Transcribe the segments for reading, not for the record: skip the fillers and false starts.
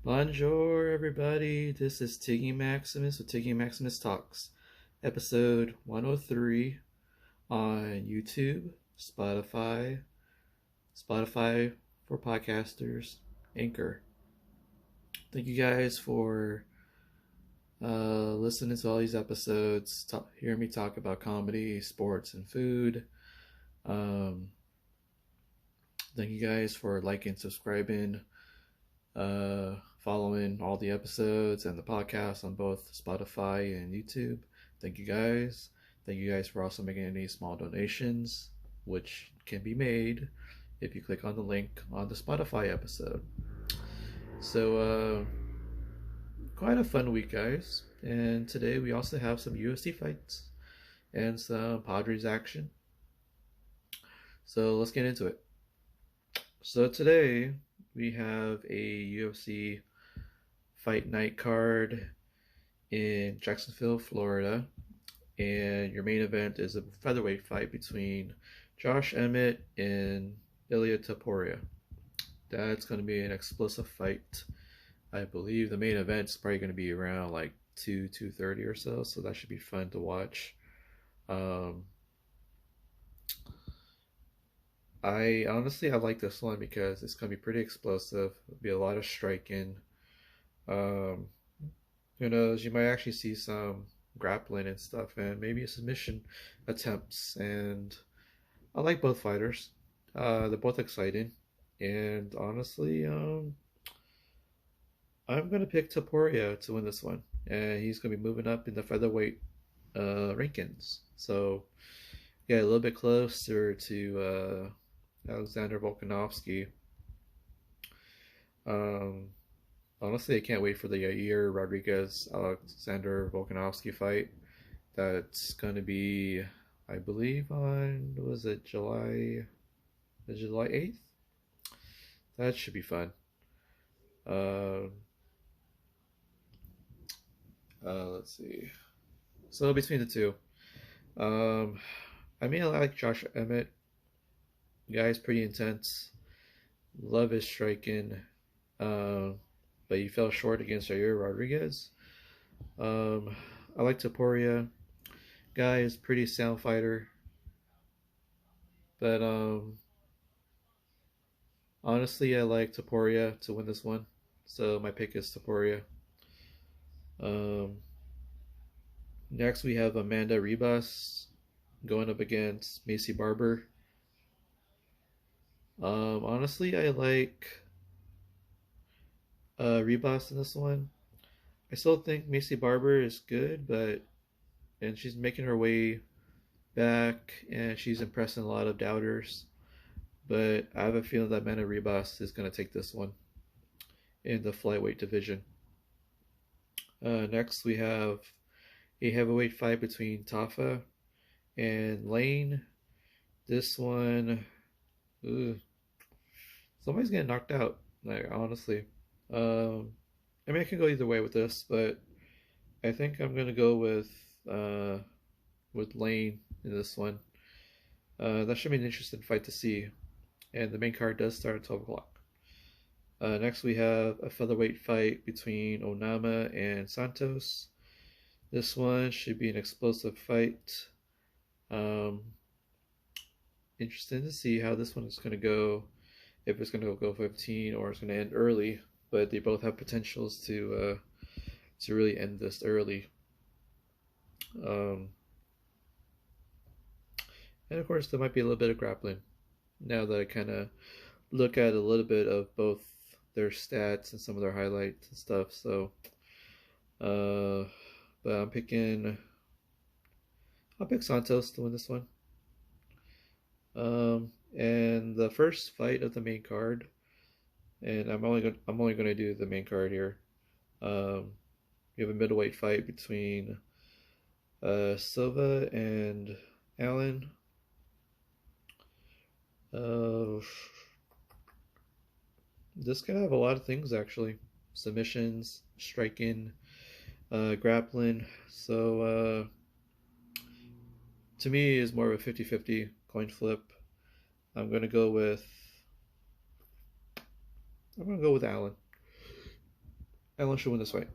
Bonjour, everybody. This is Tiggy Maximus with Tiggy Maximus Talks, episode 103 on YouTube, Spotify for podcasters, Anchor. Thank you guys for listening to all these episodes, hearing me talk about comedy, sports, and food. Um, Thank you guys for liking, subscribing, following all the episodes and the podcast on both Spotify and YouTube. Thank you guys. Thank you guys for also making any small donations, which can be made if you click on the link on the Spotify episode. So, quite a fun week, guys. And today we also have some UFC fights and some Padres action. So let's get into it. So today we have a UFC fight night card in Jacksonville, Florida, and your main event is a featherweight fight between Josh Emmett and Ilya Topuria. That's going to be an explosive fight. I believe the main event is probably going to be around like 2:30 or so that should be fun to watch. I like this one because it's going to be pretty explosive. There'll be a lot of striking. Um, who knows? You might actually see some grappling and stuff, and maybe submission attempts. And I like both fighters. They're both exciting, and honestly, I'm gonna pick Topuria to win this one, and he's gonna be moving up in the featherweight rankings. So yeah, a little bit closer to Alexander Volkanovski. Honestly, I can't wait for the Yair Rodriguez Alexander Volkanovski fight. That's gonna be, I believe, on July 8th. That should be fun. Let's see. So between the two, I like Josh Emmett. Guy's pretty intense. Love his striking. But he fell short against Yair Rodriguez. I like Topuria. Guy is pretty sound fighter. But honestly, I like Topuria to win this one. So my pick is Topuria. Next we have Amanda Ribas going up against Macy Barber. Honestly, I like Ribas in this one. I still think Macy Barber is good, and she's making her way back, and she's impressing a lot of doubters. But I have a feeling that Amanda Ribas is going to take this one in the flyweight division. Next, we have a heavyweight fight between Tafa and Lane. This one, somebody's getting knocked out. Like, honestly, I can go either way with this, but I think I'm gonna go with Lane in this one. That should be an interesting fight to see, and the main card does start at 12 o'clock. Next, we have a featherweight fight between Onama and Santos. This one should be an explosive fight. Interesting to see how this one is going to go. If it's going to go 15 or it's going to end early, but they both have potentials to really end this early. And of course, there might be a little bit of grappling. Now that I kind of look at a little bit of both their stats and some of their highlights and stuff, so but I'll pick Santos to win this one. And the first fight of the main card, and I'm only gonna do the main card here. We have a middleweight fight between Silva and Allen. This could have a lot of things actually: submissions, striking, grappling. So to me, is more of a 50-50 coin flip. I'm gonna go with Allen. Allen should win this fight.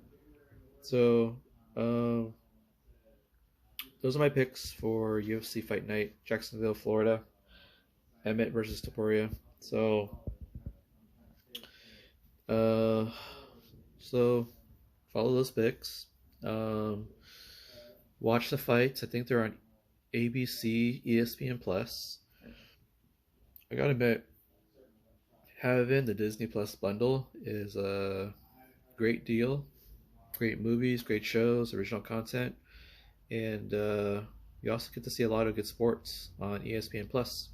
So, um, those are my picks for UFC Fight Night, Jacksonville, Florida. Emmett versus Topuria. Uh, so follow those picks. Um, watch the fights. I think they're on ABC, ESPN Plus. I gotta admit, having the Disney Plus bundle is a great deal. Great movies, great shows, original content, and you also get to see a lot of good sports on ESPN Plus.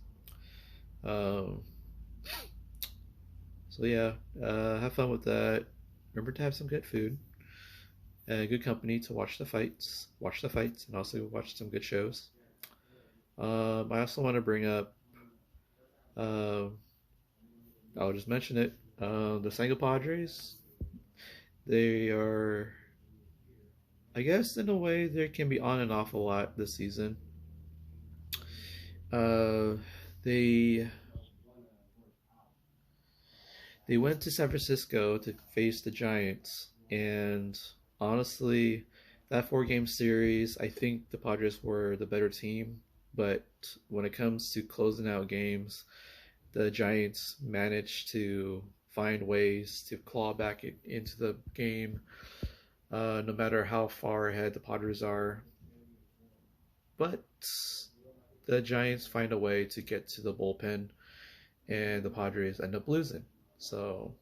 Um, so yeah, have fun with that. Remember to have some good food and good company to watch the fights, and also watch some good shows. I also want to bring up, um, I'll just mention it. The Sango Padres, they are, I guess, in a way, they can be on and off a lot this season. Uh, they they went to San Francisco to face the Giants, and honestly, that four-game series, I think the Padres were the better team. But when it comes to closing out games, the Giants managed to find ways to claw back into the game, no matter how far ahead the Padres are. But the Giants find a way to get to the bullpen, and the Padres end up losing. So,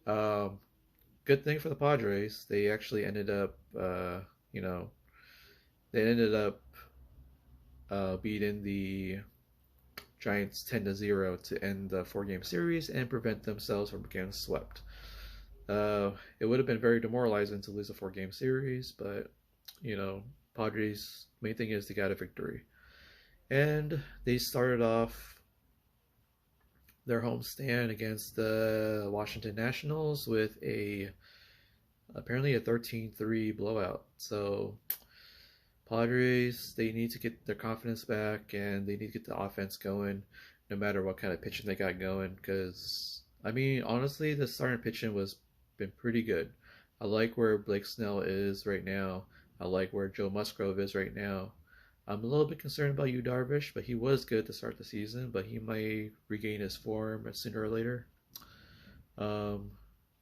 um, good thing for the Padres. They actually ended up, you know, they ended up beating the Giants 10-0 to end the four-game series and prevent themselves from getting swept. It would have been very demoralizing to lose a four-game series, but Padres' main thing is they got a victory, and they started off their homestand against the Washington Nationals with a apparently a 13-3 blowout. So Padres, they need to get their confidence back, and they need to get the offense going, no matter what kind of pitching they got going. Because I mean, honestly, the starting pitching was been pretty good. I like where Blake Snell is right now. I like where Joe Musgrove is right now. I'm a little bit concerned about Yu Darvish, but he was good to start the season. But he might regain his form sooner or later. Um,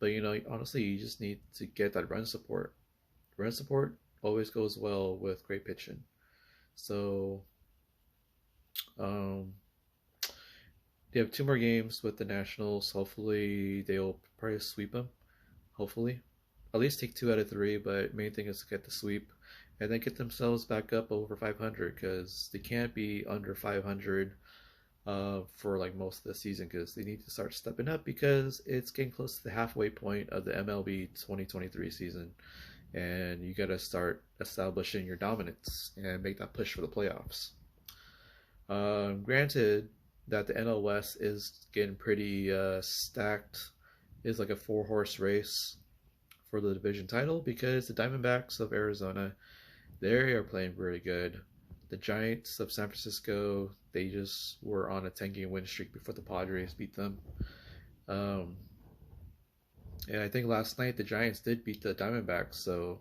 but honestly, you just need to get that run support. Run support always goes well with great pitching. So um, they have two more games with the Nationals. Hopefully, they'll probably sweep them. Hopefully, at least take two out of three. But main thing is to get the sweep and then get themselves back up over 500, because they can't be under 500 for like most of the season, because they need to start stepping up, because it's getting close to the halfway point of the MLB 2023 season, and you got to start establishing your dominance and make that push for the playoffs. Granted that the NL West is getting pretty stacked, is like a four-horse race for the division title, because the Diamondbacks of Arizona, they are playing really good. The Giants of San Francisco, they just were on a 10-game win streak before the Padres beat them. Um, and I think last night the Giants did beat the Diamondbacks. So,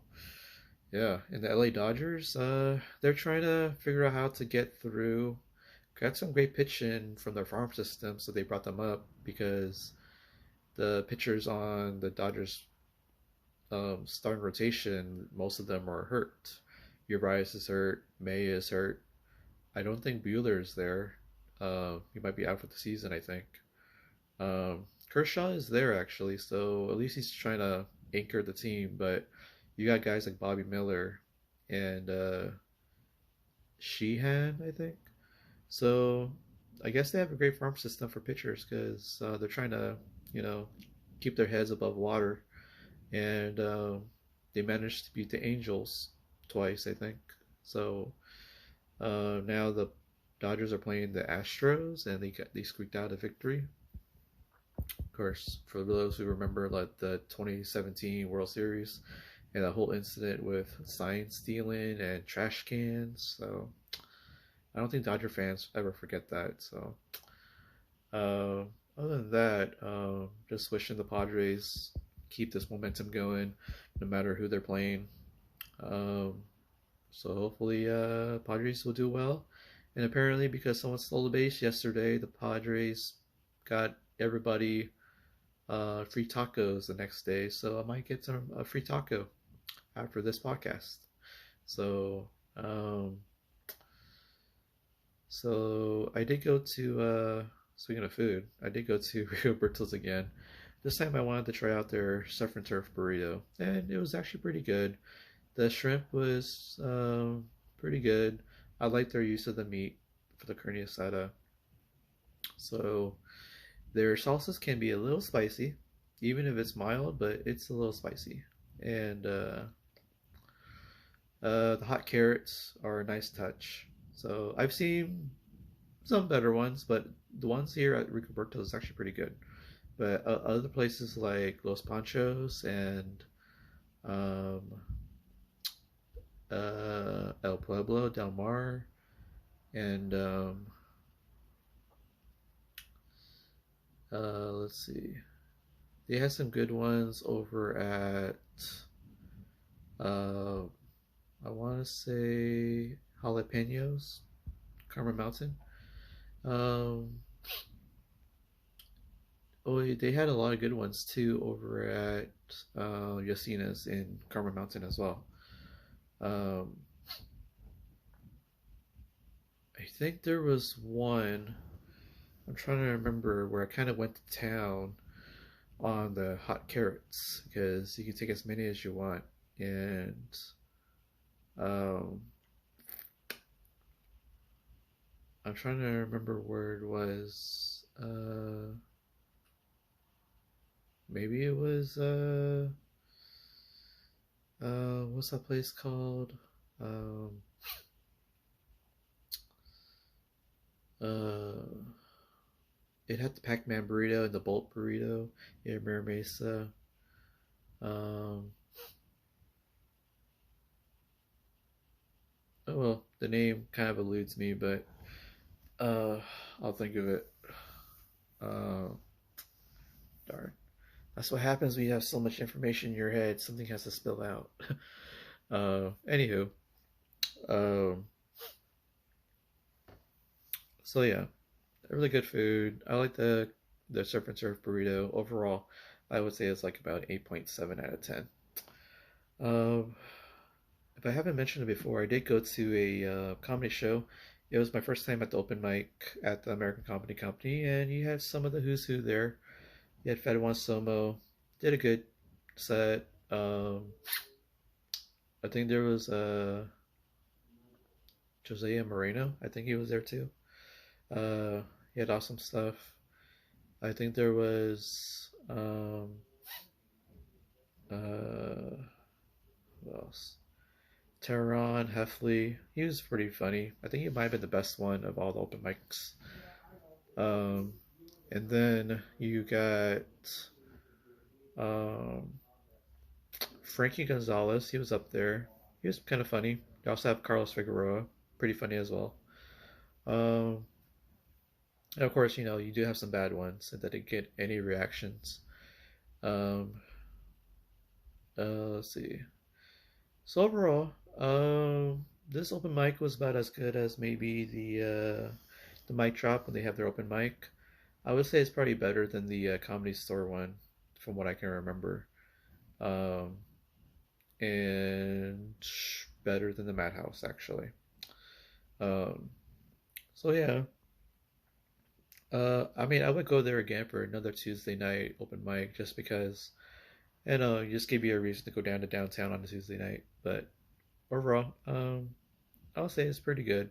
yeah. And the LA Dodgers, they're trying to figure out how to get through. Got some great pitching from their farm system, so they brought them up, because the pitchers on the Dodgers starting rotation, most of them are hurt. Urias is hurt. May is hurt. I don't think Bueller is there. He might be out for the season, I think. Kershaw is there, actually, so at least he's trying to anchor the team. But you got guys like Bobby Miller and Sheehan, I think. So I guess they have a great farm system for pitchers, because they're trying to, you know, keep their heads above water. And they managed to beat the Angels twice, I think. So now the Dodgers are playing the Astros, and they squeaked out a victory. Of course, for those who remember, like the 2017 World Series and that whole incident with sign stealing and trash cans. So I don't think Dodger fans ever forget that. So other than that, just wishing the Padres keep this momentum going, no matter who they're playing. Um, so hopefully, Padres will do well. And apparently, because someone stole the base yesterday, the Padres got everybody free tacos the next day. So I might get some a free taco after this podcast. So, um, so I did go to speaking of food, I did go to Rio Berto's again. This time I wanted to try out their surf and turf burrito, and it was actually pretty good. The shrimp was pretty good. I like their use of the meat for the carne asada. So their salsas can be a little spicy, even if it's mild, but it's a little spicy. And the hot carrots are a nice touch. So I've seen some better ones, but the ones here at Ricoberto is actually pretty good. But other places like Los Panchos and um, El Pueblo, Del Mar, and let's see, they have some good ones over at uh, I want to say Jalapenos, Carmen Mountain. Um, oh, they had a lot of good ones too over at Yacina's in Carmen Mountain as well. Um, I think there was one. I'm trying to remember where I kind of went to town on the hot carrots because you can take as many as you want, and um, I'm trying to remember where it was. Maybe it was what's that place called? Um, uh, it had the Pac-Man burrito and the Bolt burrito in Mira Mesa. Um, oh well, the name kind of eludes me, but uh, I'll think of it. Uh, darn. That's what happens when you have so much information in your head. Something has to spill out. Anywho, um, so yeah, really good food. I like the surf and turf burrito overall. I would say it's like about 8.7 out of 10. Um, if I haven't mentioned it before, I did go to a comedy show. It was my first time at the open mic at the American Comedy Company, and you had some of the who's who there. You had Fedwan Somo, did a good set. I think there was Josiah Moreno. I think he was there too. He had awesome stuff. I think there was uh, who else? Teron Heffley. He was pretty funny. I think he might have been the best one of all the open mics. Um, and then you got um, Frankie Gonzalez. He was up there. He was kind of funny. You also have Carlos Figueroa. Pretty funny as well. Um, and of course, you do have some bad ones that didn't get any reactions. Um, let's see. So overall, this open mic was about as good as maybe the mic drop when they have their open mic. I would say it's probably better than the Comedy Store one, from what I can remember, um, and better than the Madhouse actually. Um, so yeah, I mean, I would go there again for another Tuesday night open mic just because, just give you a reason to go down to downtown on a Tuesday night. But overall, I'll say it's pretty good.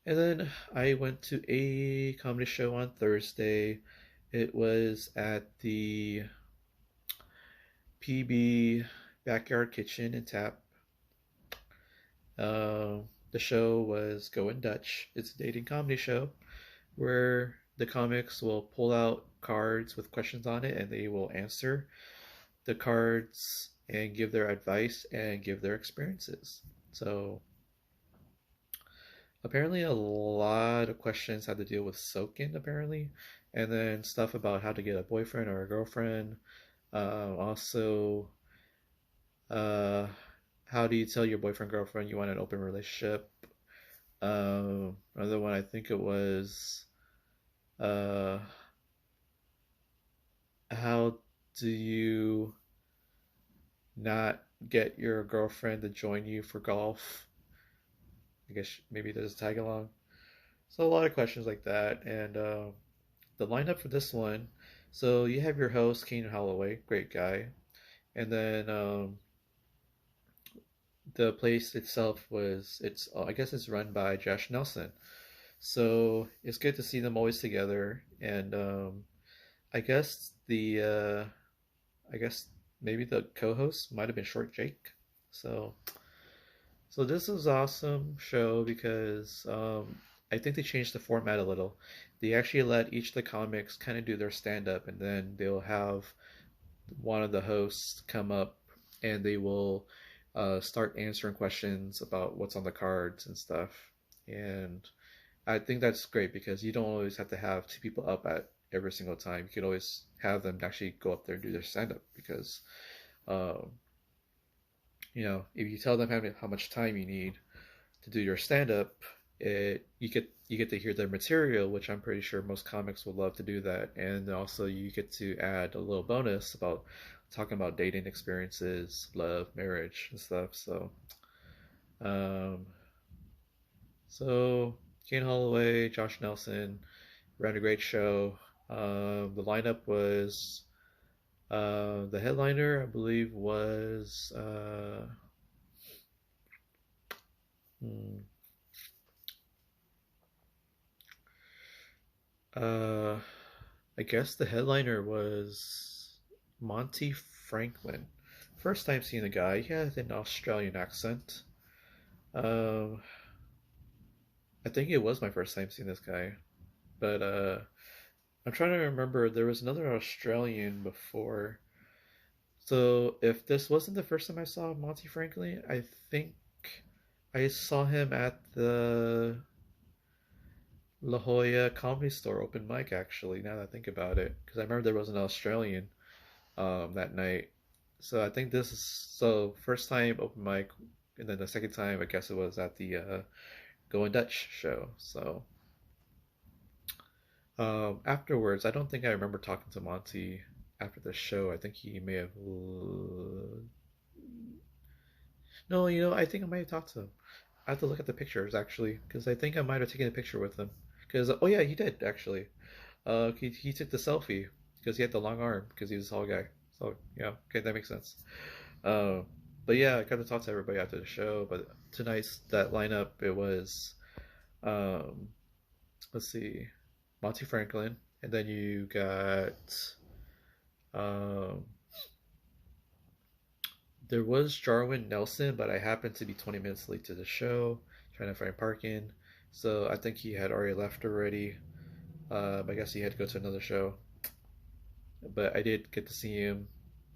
And then I went to a comedy show on Thursday. It was at the PB Backyard Kitchen and Tap. The show was Going Dutch. It's a dating comedy show where the comics will pull out cards with questions on it and they will answer the cards and give their advice and give their experiences. So apparently a lot of questions had to deal with soaking apparently, and then stuff about how to get a boyfriend or a girlfriend. Also, uh, how do you tell your boyfriend girlfriend you want an open relationship? Another one I think it was uh, how do you not get your girlfriend to join you for golf? I guess maybe there's a tag along. So a lot of questions like that, and the lineup for this one. So you have your host Keenan Holloway, great guy, and then the place itself was it's I guess it's run by Josh Nelson. So it's good to see them always together, and I guess I guess maybe the co-host might have been Short Jake. So so this was awesome show because I think they changed the format a little. They actually let each of the comics kind of do their stand up, and then they'll have one of the hosts come up and they will start answering questions about what's on the cards and stuff. And I think that's great because you don't always have to have two people up at every single time. You can always have them actually go up there and do their stand up because, um, if you tell them how much time you need to do your stand up, you get to hear their material, which I'm pretty sure most comics would love to do that, and also you get to add a little bonus about talking about dating experiences, love, marriage, and stuff. Um, so Kane Holloway, Josh Nelson ran a great show. The lineup was the headliner, I believe, was hmm, Uh, I guess the headliner was Monty Franklin. First time seeing the guy. He had an Australian accent. Um, I think it was my first time seeing this guy. But I'm trying to remember. There was another Australian before. So if this wasn't the first time I saw Monty Franklin, I think I saw him at the La Jolla Comedy Store open mic. Actually, now that I think about it, because I remember there was an Australian that night. So I think this is so first time open mic, and then the second time I guess it was at the Going Dutch show. So afterwards, I don't think I remember talking to Monty after the show. I think he may have. No, I think I might have talked to him. I have to look at the pictures actually, because I think I might have taken a picture with him. Because oh yeah, he did actually. He took the selfie because he had the long arm because he was a tall guy. So yeah, okay, that makes sense. Uh, but yeah, I got to talk to everybody after the show. But tonight's that lineup, it was um, let's see, Monty Franklin, and then you got um, there was Jarwin Nelson, but I happened to be 20 minutes late to the show, trying to find parking. So I think he had already left already. I guess he had to go to another show. But I did get to see him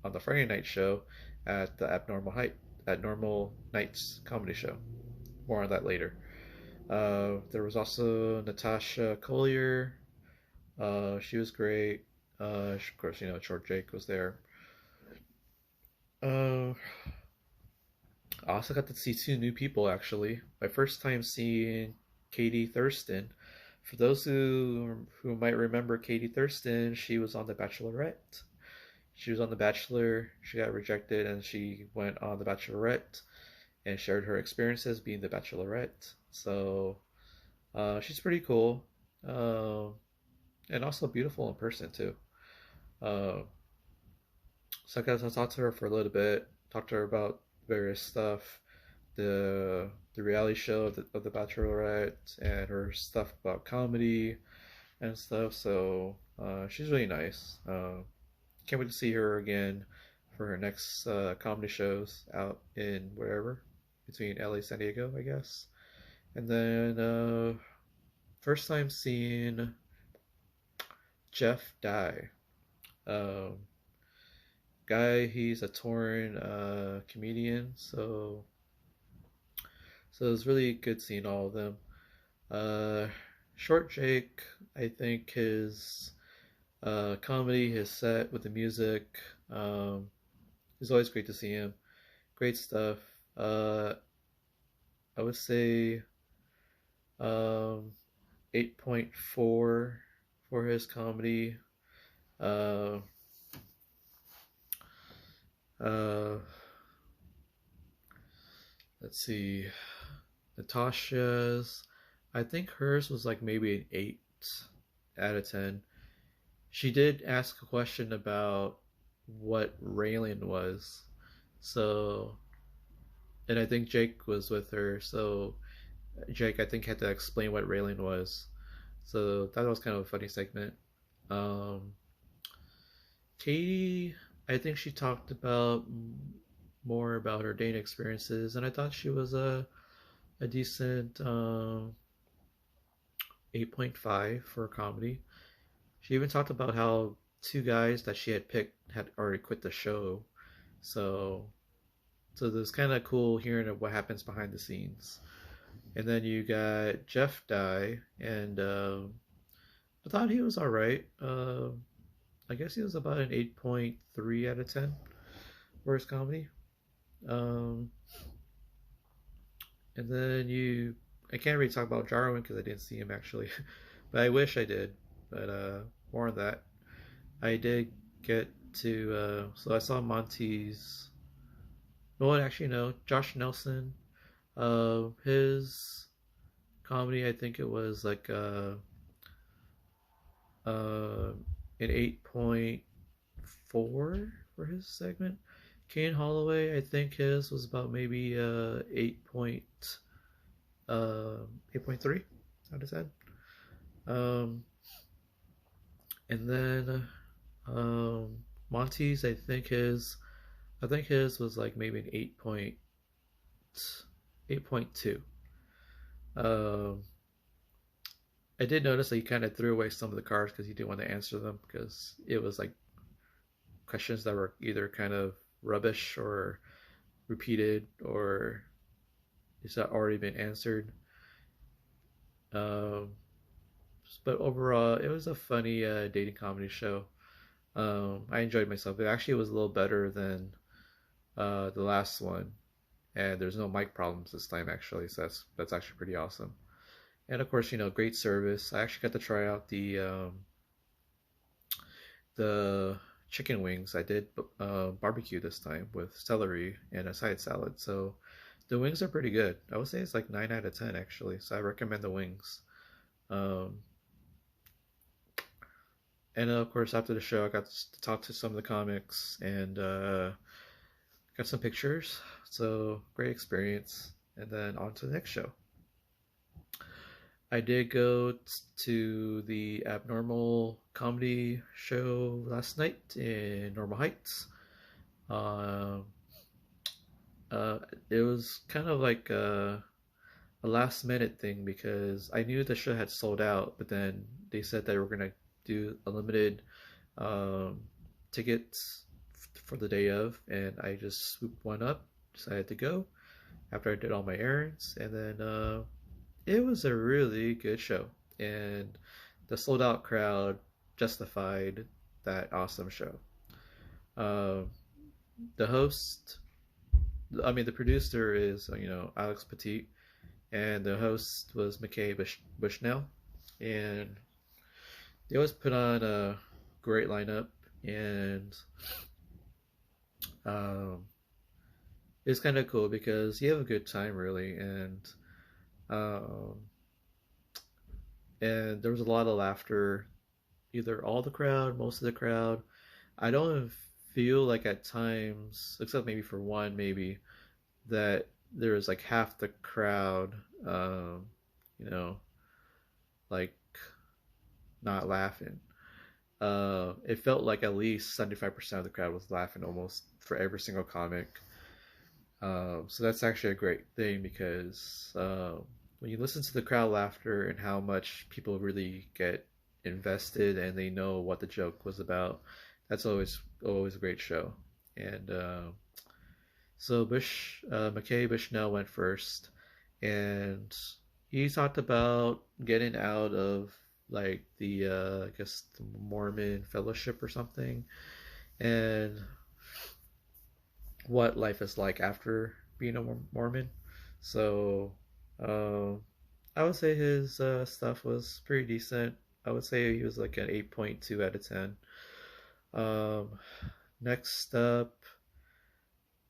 on the Friday night show at the Abnormal Nights comedy show. More on that later. There was also Natasha Collier. She was great. Of course, Short Jake was there. Uh, I also got to see two new people actually. My first time seeing Katie Thurston. For those who might remember Katie Thurston, she was on The Bachelorette. She was on The Bachelor. She got rejected, and she went on The Bachelorette and shared her experiences being The Bachelorette. So she's pretty cool, um, and also beautiful in person too. Uh, so I got to talk to her for a little bit. Talk to her about various stuff, the reality show of the Bachelorette, and her stuff about comedy and stuff. So she's really nice. Can't wait to see her again for her next comedy shows out in wherever between LA, San Diego, I guess. And then first time seeing Jeff Dye. Um, Guy, he's a touring comedian, so it was really good seeing all of them. Uh, Short Jake, I think his comedy, his set with the music, Um, it's always great to see him. Great stuff. Uh, I would say um, 8.4 for his comedy. Uh, uh, let's see. Natasha's, I think hers was like maybe an 8 out of 10. She did ask a question about what Raylan was. So, and I think Jake was with her. So, Jake, I think, had to explain what Raylan was. So, that was kind of a funny segment. Um, Katie, I think she talked about more about her dating experiences, and I thought she was a decent 8.5 for a comedy. She even talked about how two guys that she had picked had already quit the show. So so it was kind of cool hearing of what happens behind the scenes. And then you got Jeff Dye, and I thought he was all right. I guess he was about an 8.3 out of 10 for his comedy. Um, and then I can't really talk about Jarwin because I didn't see him actually, but I wish I did. But more on that. I did get to, so I saw Monty's. Well, actually, no, Josh Nelson. His comedy, I think it was like uh, an 8.4 for his segment. Kane Holloway, I think his was about maybe 8.3 out of 10. Um, and then Monty's, I think his was like maybe an 8.2. Um, I did notice that he kind of threw away some of the cards because he didn't want to answer them because it was like questions that were either kind of rubbish or repeated or it's already been answered. Um, but overall, it was a funny dating comedy show. I enjoyed myself. It actually was a little better than the last one, and there's no mic problems this time actually, so that's actually pretty awesome. And of course, great service. I actually got to try out the chicken wings. I did barbecue this time with celery and a side salad. So the wings are pretty good. I would say it's like 9 out of 10 actually. So I recommend the wings. Um, and of course, after the show, I got to talk to some of the comics and got some pictures. So great experience. And then on to the next show. I did go to the Abnormal Comedy show last night in Normal Heights. Um, it was kind of like a last minute thing because I knew the show had sold out, but then they said they were gonna do a limited um, tickets for the day of, and I just swooped one up, decided to go after I did all my errands, and then it was a really good show, and the sold out crowd justified that awesome show. Um, the host, I mean, the producer is Alex Petit, and the host was McKay Bushnell, and they always put on a great lineup, and um, it's kind of cool because you have a good time really, um, and there was a lot of laughter, either all the crowd, most of the crowd. I don't feel like at times, except maybe for one, maybe that there was like half the crowd, you know, like not laughing. It felt like at least 75% of the crowd was laughing almost for every single comic. So that's actually a great thing because when you listen to the crowd laughter and how much people really get invested and they know what the joke was about, that's always a great show. And so McKay Bushnell went first, and he talked about getting out of like the I guess the Mormon Fellowship or something, and what life is like after being a Mormon. So uh, I would say his stuff was pretty decent. I would say he was like an 8.2 out of 10. Um, Next up,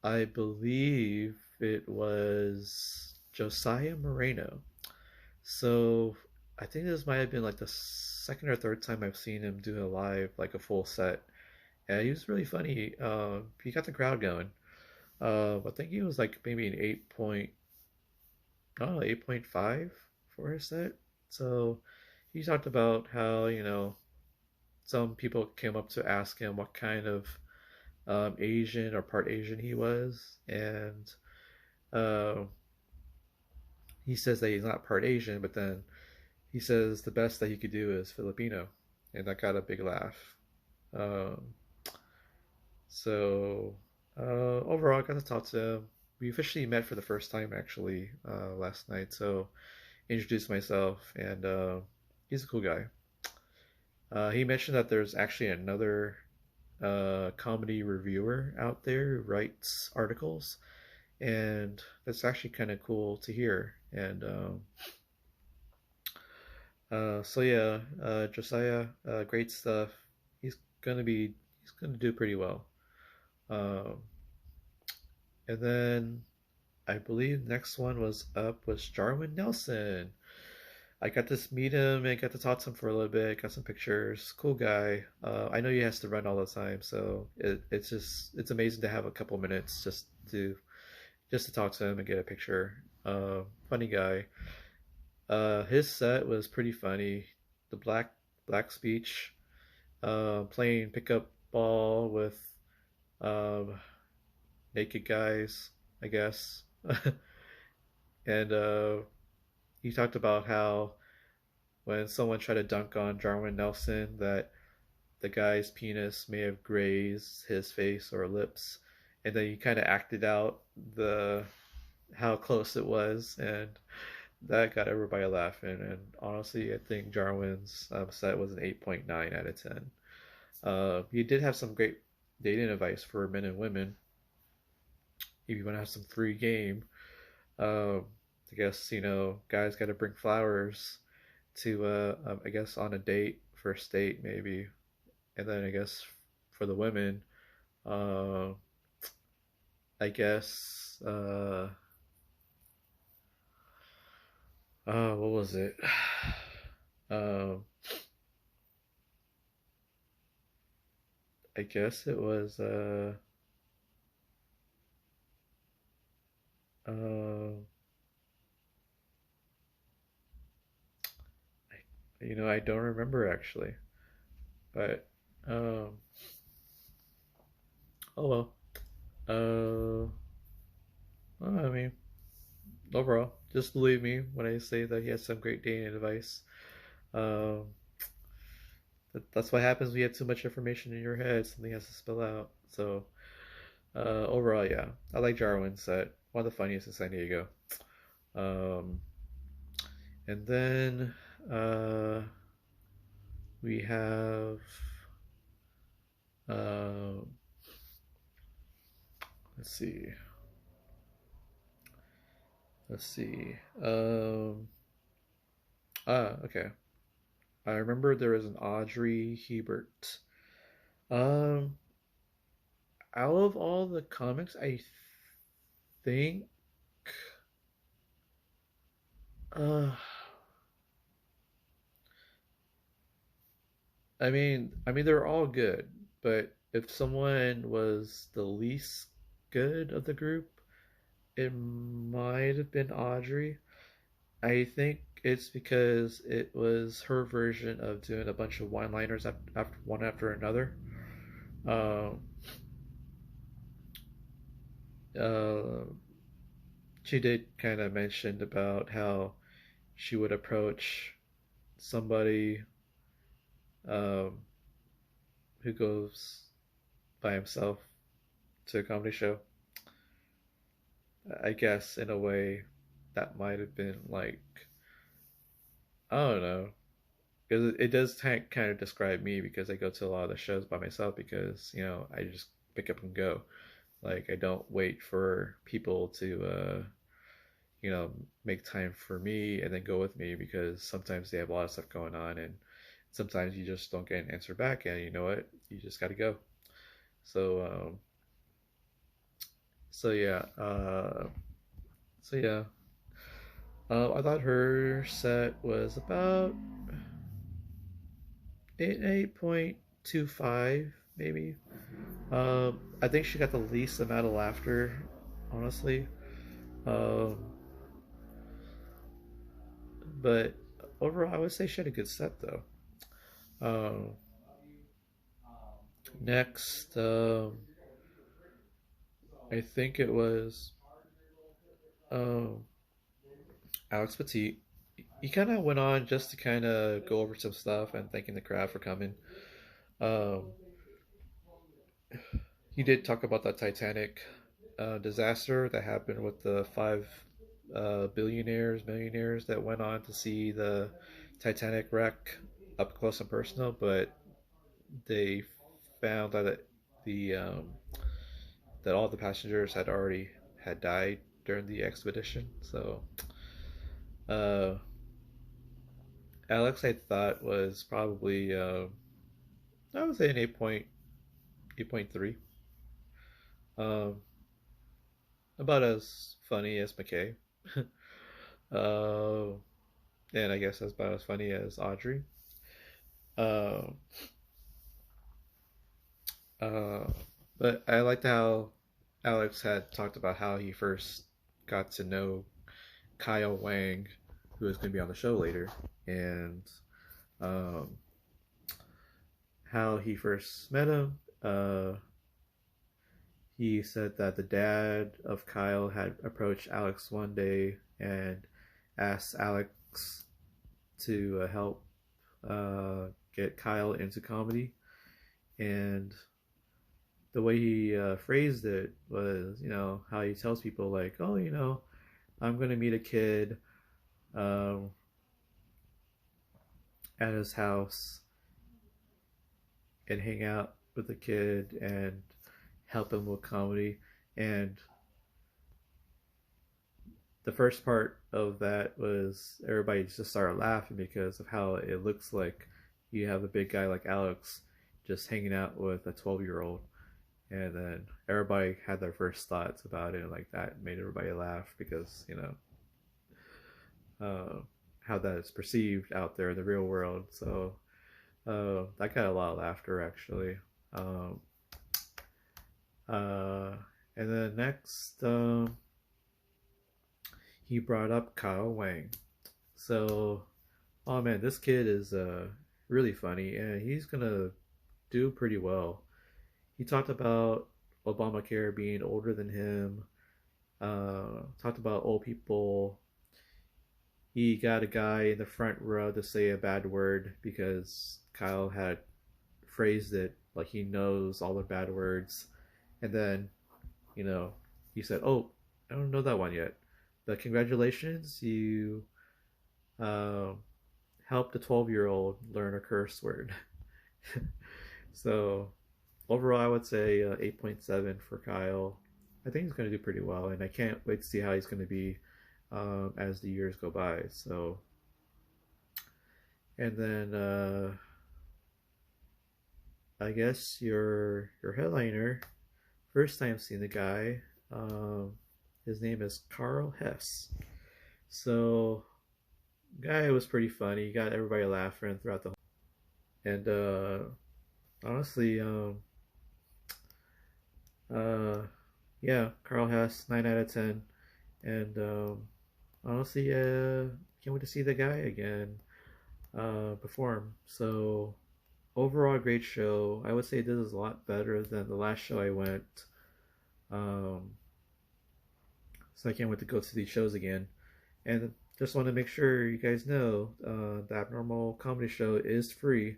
I believe it was Josiah Moreno. So I think this might have been like the second or third time I've seen him do a live, like a full set. And he was really funny. He got the crowd going. I think he was like maybe an 8.5 for his set. So he talked about how, some people came up to ask him what kind of Asian or part Asian he was. And uh, he says that he's not part Asian, but then he says the best that he could do is Filipino. And that got a big laugh. Um, overall, I got to talk to him. We officially met for the first time actually last night. So introduced myself, and he's a cool guy. He mentioned that there's actually another comedy reviewer out there who writes articles, and that's actually kind of cool to hear. And so yeah, Josiah, great stuff. He's he's gonna do pretty well. Um, and then I believe next one was Jarwin Nelson. I got to meet him and got to talk to him for a little bit. Got some pictures. Cool guy. I know he has to run all the time, so it's amazing to have a couple minutes just to talk to him and get a picture. Funny guy. His set was pretty funny. The black speech, playing pickup ball with um, naked guys, I guess. And he talked about how when someone tried to dunk on Jarwin Nelson, that the guy's penis may have grazed his face or lips, and then he kind of acted out the how close it was, and that got everybody laughing. And honestly, I think Jarwin's set was an 8.9 out of 10. He did have some great dating advice for men and women. If you want to have some free game, um, I guess guys got to bring flowers to I guess on a date, first date maybe, and then I guess for the women, uh, I guess what was it? Um, I guess it was uh, I don't remember actually, but um, oh well. Well, I mean, overall, just believe me when I say that he has some great dating advice. Um, that's what happens when you have too much information in your head. Something has to spill out. So overall, yeah, I like Jarwin's set. One of the funniest in San Diego. Um, and then uh, we have uh, let's see, let's see. Okay. I remember there was an Audrey Hebert. Um, Out of all the comics, I think uh I mean they're all good, but if someone was the least good of the group, it might have been Audrey. I think it's because it was her version of doing a bunch of one-liners after one after another. Um, uh, she did kind of mention about how she would approach somebody um, who goes by himself to a comedy show. I guess in a way that might have been like, I don't know, because it does kind of describe me because I go to a lot of the shows by myself because I just pick up and go. Like I don't wait for people to make time for me and then go with me, because sometimes they have a lot of stuff going on, and sometimes you just don't get an answer back, and you know what? You just got to go. So so yeah, so yeah. I thought her set was about 8.25 maybe. I think she got the least amount of laughter, honestly. Um, but overall, I would say she had a good set though. Um, Next, I think it was um, Alex Petit. He kind of went on just to kind of go over some stuff and thanking the crowd for coming. Um, he did talk about the Titanic disaster that happened with the five billionaires, millionaires that went on to see the Titanic wreck up close and personal, but they found that the that all the passengers had already had died during the expedition. So uh, Alex, I thought was probably I would say an 8.3, um, about as funny as McKay, uh, and I guess that's about as funny as Audrey. Uh, uh, but I liked how Alex had talked about how he first got to know Kyle Wang, who is going to be on the show later, and um, how he first met him. He said that the dad of Kyle had approached Alex one day and asked Alex to help get Kyle into comedy. And the way he phrased it was, how he tells people, like, oh, I'm going to meet a kid um, at his house and hang out with the kid and help him with comedy. And the first part of that was everybody just started laughing because of how it looks like you have a big guy like Alex just hanging out with a 12-year-old. And then everybody had their first thoughts about it, and like that made everybody laugh because, how that is perceived out there in the real world. So that got a lot of laughter actually. Um, uh, and then next, he brought up Kyle Wang. So, oh man, this kid is really funny, and he's gonna do pretty well. He talked about Obamacare being older than him. Talked about old people. He got a guy in the front row to say a bad word because Kyle had phrased it like he knows all the bad words, and then you know he said, "Oh, I don't know that one yet." But congratulations, you um, helped a 12-year-old learn a curse word. So overall, I would say 8.7 for Kyle. I think he's going to do pretty well, and I can't wait to see how he's going to be as the years go by. So, and then I guess your headliner, first time seeing the guy, his name is Karl Hess. So, guy was pretty funny. He got everybody laughing throughout the whole. And honestly, uh, yeah, Karl Hess, 9 out of 10. And honestly, can't wait to see the guy again perform. So overall, great show. I would say this is a lot better than the last show I went. Um, so I can't wait to go to these shows again. And just want to make sure you guys know the Abnormal Comedy Show is free.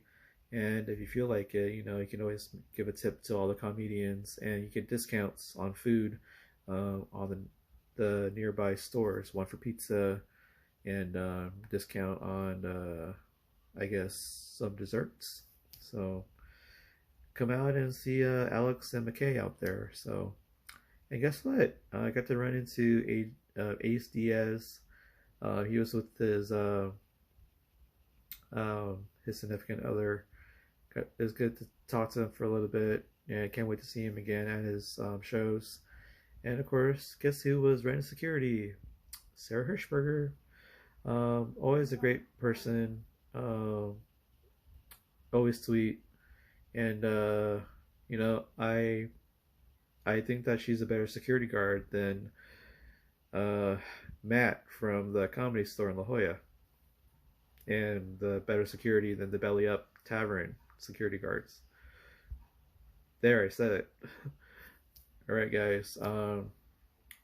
And if you feel like it, you can always give a tip to all the comedians, and you get discounts on food on the nearby stores. One for pizza, and discount on, I guess, some desserts. So come out and see Alex and McKay out there. So And guess what? I got to run into Ace Diaz. He was with his significant other. It was good to talk to him for a little bit. Yeah, I can't wait to see him again at his shows. And of course, guess who was running security? Sarah Hirschberger. Always a great person. Always sweet. And you know, I think that she's a better security guard than uh, Matt from the Comedy Store in La Jolla, and the better security than the Belly Up Tavern security guards. There, I said it. All right, guys.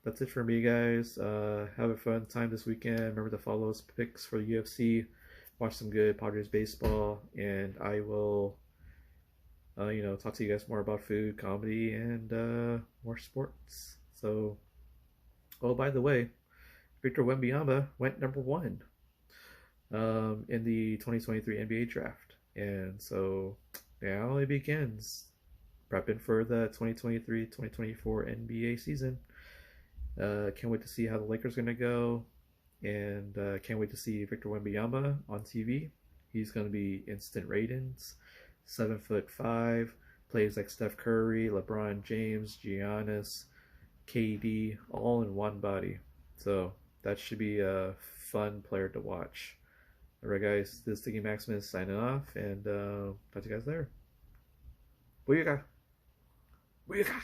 That's it for me, guys. Have a fun time this weekend. Remember to follow us picks for the UFC. Watch some good Padres baseball, and I will, talk to you guys more about food, comedy, and more sports. So, oh, by the way, Victor Wembanyama went number one in the 2023 NBA draft, and so now it begins prepping for the 2023-2024 NBA season. Can't wait to see how the Lakers are going to go, and can't wait to see Victor Wembanyama on TV. He's going to be instant ratings. 7'5", plays like Steph Curry, LeBron James, Giannis, KD, all in one body. So that should be a fun player to watch. Alright, guys, this is Tiggy Maximus signing off, and talk to you guys later. Booyaka! Booyaka!